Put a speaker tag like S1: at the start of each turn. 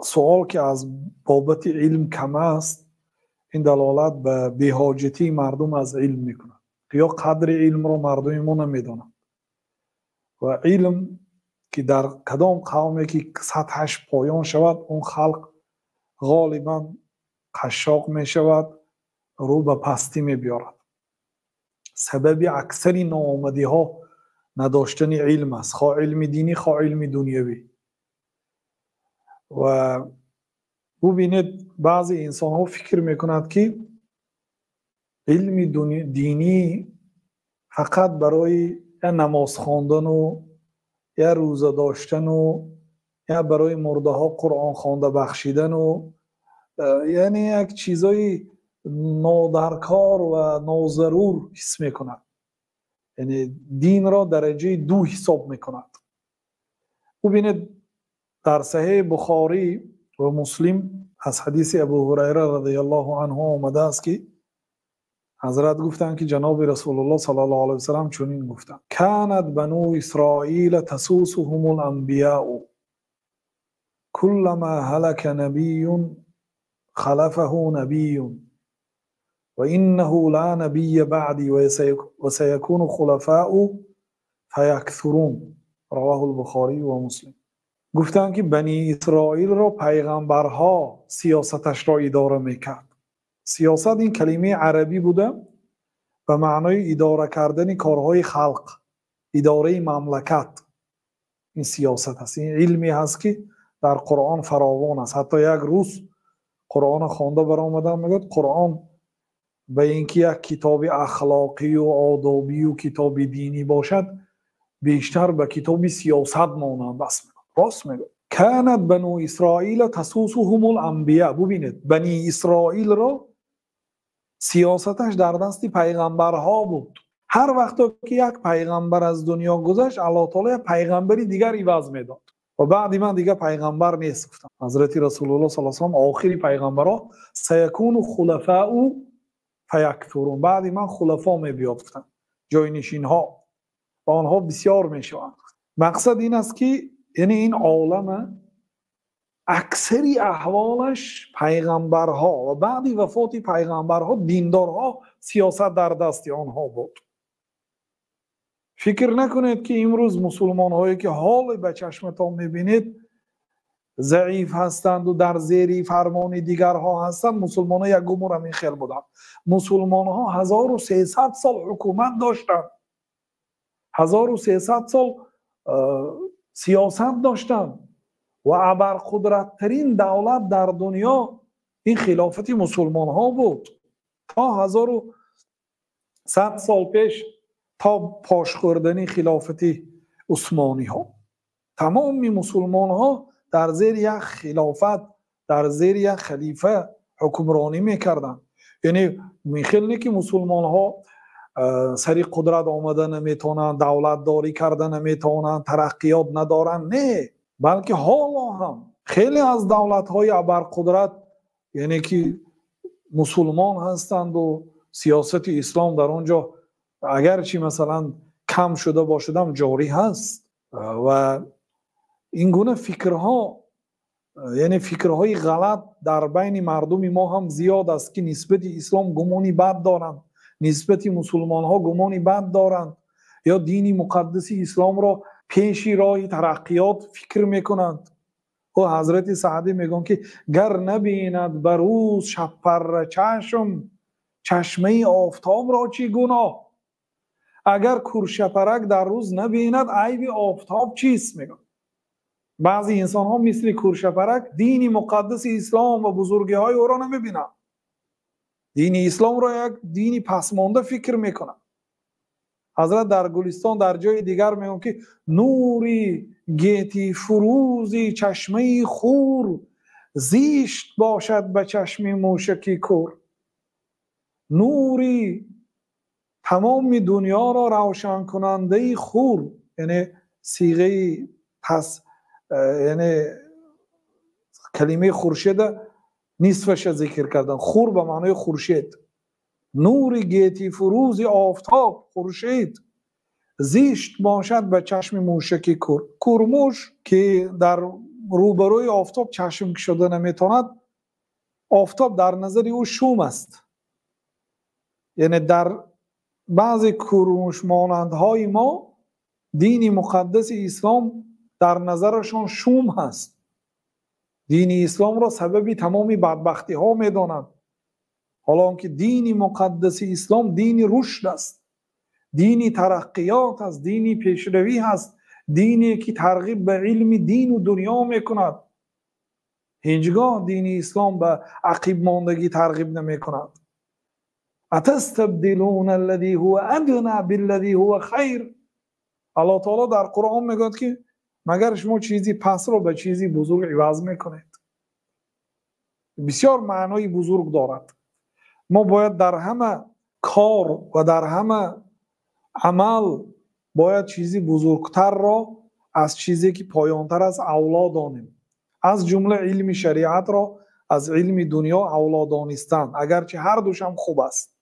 S1: سوال که از بابت علم کم است، این دلالت به بی‌حاجتی مردم از علم میکنه یا قدر علم رو مردم ما نمیدونن. و علم که در کدام قومی که سطحش پایان شود، اون خلق غالبا قشاق می شود، رو به پستی می بیارد. سبب اکثر ناآمدی ها نداشتن علم است، خواه علم دینی خواه علم دنیوی. و ببینید بعضی انسان ها فکر میکند که علم دینی فقط برای یا نماز خواندن و یا روزه داشتن و یا برای مرده ها قرآن خوانده بخشیدن و یعنی یک چیزای نادرکار و ناضرور حس میکند. یعنی دین را درجه 2 حساب میکند. ببینید در صحیح بخاری و مسلم از حدیث ابو هریره رضی الله عنه آمده است که حضرت گفتند که جناب رسول الله صلی الله علیه و سلم چنین گفتند: کانت بنو اسرائیل تسوسهم الانبیاء كلما هلك نبی خلفه نبی و انه لا نبی بعدی و سیکون خلفاء فیکثرون. رواه البخاری و مسلم. گفتند که بنی اسرائیل را پیغمبرها سیاستش را اداره میکرد. سیاست این کلمه عربی بوده و معنای اداره کردن کارهای خلق، اداره مملکت. این سیاست هست. این علمی هست که در قرآن فراوان است. حتی یک روز قرآن خوانده برآمده میگه قرآن به اینکه یک کتاب اخلاقی و آدابی و کتاب دینی باشد، بیشتر به کتاب سیاست مانند است. راست میگه. کانت بنو اسرائیل تسوسهم الانبیاء. ببینید بنی اسرائیل را سیاستش در دست پیغمبرها بود. هر وقت که یک پیغمبر از دنیا گذشت، الله تعالی پیغمبری دیگر عوض میداد و بعد من دیگه پیغمبر نیست. گفتم حضرت رسول الله صلی الله علیه و آله آخری پیغمبرها سیکون خلفاء فیکثرون. بعد من خلفا می بیاد، گفتم جاینشین ها و آنها بسیار می شوند. مقصد این است که یعنی این عالم اکثری احوالش پیغمبرها و بعد وفات پیغمبرها دیندارها سیاست در دست آنها بود. فکر نکنید که امروز مسلمان هایی که حال به چشمتان میبینید ضعیف هستند و در زیر فرمان دیگرها هستند. مسلمان ها یک گمور همین خیل بودند. مسلمان ها 1300 سال حکومت داشتند، 1300 سال سیاست داشتند و ابرقدرت ترین دولت در دنیا این خلافت مسلمان ها بود تا 1100 سال پیش، تا پاش خوردن خلافت عثمانی ها. تمام مسلمان ها در زیر یک خلافت، در زیر یک خلیفه حکمرانی میکردن. یعنی میخیل که مسلمان ها سری قدرت آمده نمیتونن، دولت داری کردن نمیتونن، ترقیات ندارن، نه، بلکه حالا هم خیلی از دولت های ابرقدرت یعنی که مسلمان هستند و سیاست اسلام در اونجا اگرچه مثلا کم شده باشد جاری هست. و این گونه فکرها یعنی فکرهای غلط در بین مردم ما هم زیاد است که نسبت اسلام گمانی بد دارند، نسبت مسلمان ها گمانی بد دارند یا دین مقدس اسلام را پیشی راه ترقیات فکر میکنند. و حضرت سعدی میگن که گر نبیند بروز شب پر چشم، چشمه آفتاب را چی گناه. اگر کورشپرک در روز نبیند عیب آفتاب چیست؟ میگن بعضی انسان ها مثل کورشپرک دین مقدس اسلام و بزرگی های او را نمیبینند، دین اسلام را یک دینی پسمانده فکر میکنند. حضرت در گلستان در جای دیگر میگن که نوری گیتی فروزی چشمه خور، زیشت باشد به چشم موشکی کور. نوری تمام دنیا را روشن کننده خور، یعنی صیغه پس یعنی کلمه خورشید نصفش ذکر کردن. خور به معنای خورشید. نور گیتی فروز آفتاب خورشید، زیشت باشد به چشم موشکی کور. کورموش که در روبروی آفتاب چشم کشیده نمیتواند، آفتاب در نظر او شوم است. یعنی در بعضی کوروش مانندهای ما دین مقدس اسلام در نظرشان شوم هست. دین اسلام را سبب تمامی بدبختی ها میدانند، حالا که دین مقدس اسلام دین رشد است، دین ترقیات است، دین پیشروی است، دینی که ترغیب به علم دین و دنیا میکند. هیچگاه دین اسلام به عقیب ماندگی ترغیب نمی کند. اتستبدلون الذی هو ادنی بالذی هو خیر. الله تعالی در قرآن میگوید که مگر شما چیزی پس را به چیزی بزرگ عوض میکنید. بسیار معنای بزرگ دارد. ما باید در همه کار و در همه عمل باید چیزی بزرگتر را از چیزی که پایانتر از اولا دانیم. از جمله علم شریعت را از علم دنیا اولا دانستن، اگرچه هر دوش هم خوب است.